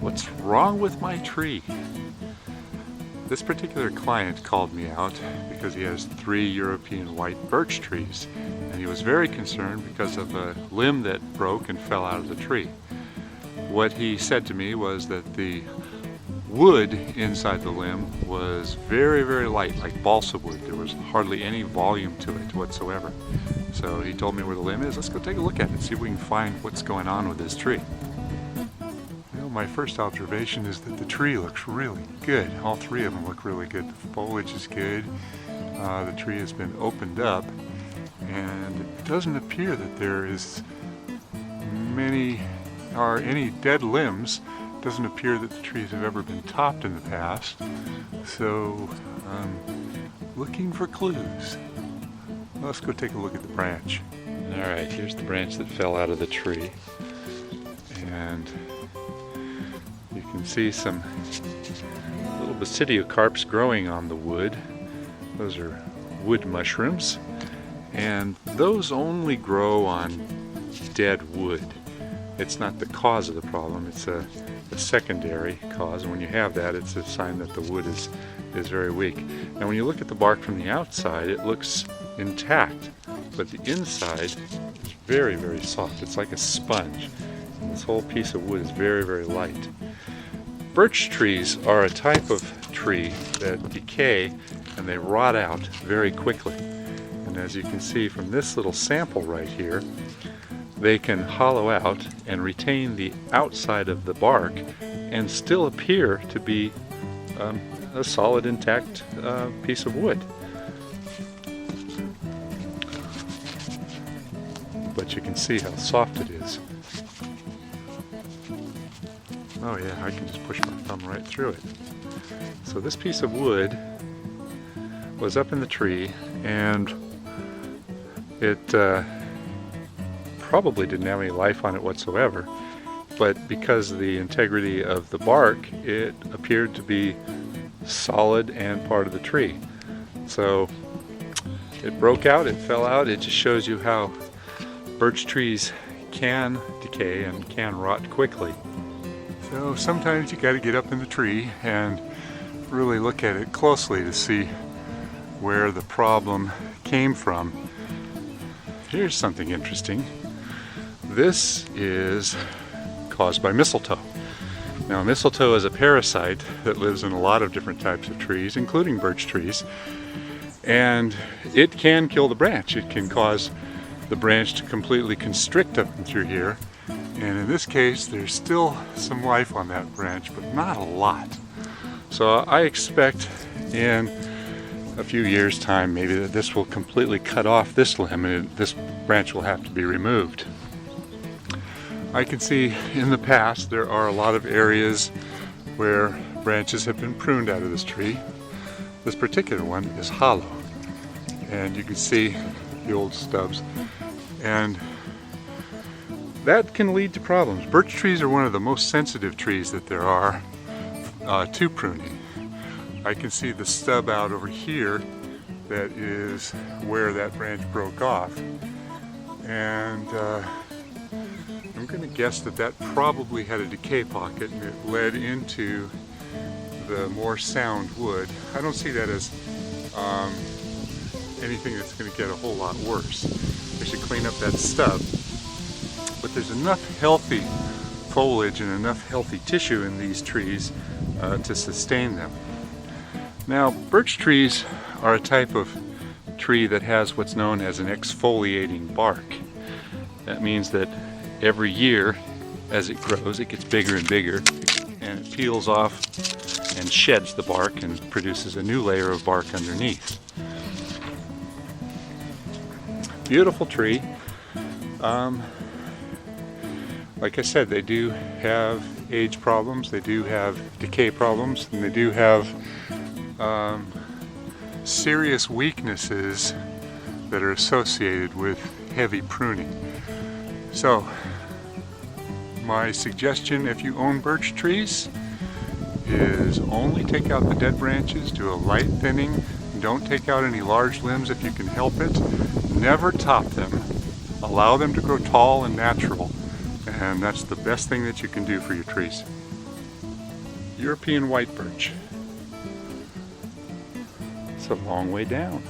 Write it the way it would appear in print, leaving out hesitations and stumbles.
What's wrong with my tree? This particular client called me out because he has 3 European white birch trees, and he was very concerned because of a limb that broke and fell out of the tree. What he said to me was that the wood inside the limb was very, very light, like balsa wood. There was hardly any volume to it whatsoever. So he told me where the limb is. Let's go take a look at it, see if we can find what's going on with this tree. My first observation is that the tree looks really good. All 3 of them look really good. The foliage is good. The tree has been opened up, and it doesn't appear that there is any dead limbs. It doesn't appear that the trees have ever been topped in the past. So looking for clues. Let's go take a look at the branch. All right, here's the branch that fell out of the tree, and you can see some little basidiocarps growing on the wood. Those are wood mushrooms, and those only grow on dead wood. It's not the cause of the problem, it's a secondary cause, and when you have that, it's a sign that the wood is very weak. And when you look at the bark from the outside, it looks intact, but the inside is very, very soft. It's like a sponge. And this whole piece of wood is very, very light. Birch trees are a type of tree that decay and they rot out very quickly. And as you can see from this little sample right here, they can hollow out and retain the outside of the bark and still appear to be a solid, intact piece of wood. But you can see how soft it is. Oh yeah, I can just push my thumb right through it. So this piece of wood was up in the tree, and it probably didn't have any life on it whatsoever, but because of the integrity of the bark, it appeared to be solid and part of the tree. So it broke out, it fell out. It just shows you how birch trees can decay and can rot quickly. So sometimes you got to get up in the tree and really look at it closely to see where the problem came from. Here's something interesting. This is caused by mistletoe. Now, mistletoe is a parasite that lives in a lot of different types of trees, including birch trees, and it can kill the branch. It can cause the branch to completely constrict up and through here. And in this case, there's still some life on that branch, but not a lot. So I expect in a few years' time maybe that this will completely cut off this limb and this branch will have to be removed. I can see in the past there are a lot of areas where branches have been pruned out of this tree. This particular one is hollow, and you can see the old stubs, and that can lead to problems. Birch trees are one of the most sensitive trees that there are to pruning. I can see the stub out over here that is where that branch broke off, and I'm going to guess that that probably had a decay pocket and it led into the more sound wood. I don't see that as anything that's going to get a whole lot worse. I should clean up that stub. But there's enough healthy foliage and enough healthy tissue in these trees to sustain them. Now, birch trees are a type of tree that has what's known as an exfoliating bark. That means that every year, as it grows, it gets bigger and bigger, and it peels off and sheds the bark and produces a new layer of bark underneath. Beautiful tree. Like I said, they do have age problems, they do have decay problems, and they do have serious weaknesses that are associated with heavy pruning. So, my suggestion if you own birch trees is only take out the dead branches, do a light thinning, don't take out any large limbs if you can help it, never top them, allow them to grow tall and natural. And that's the best thing that you can do for your trees. European white birch. It's a long way down.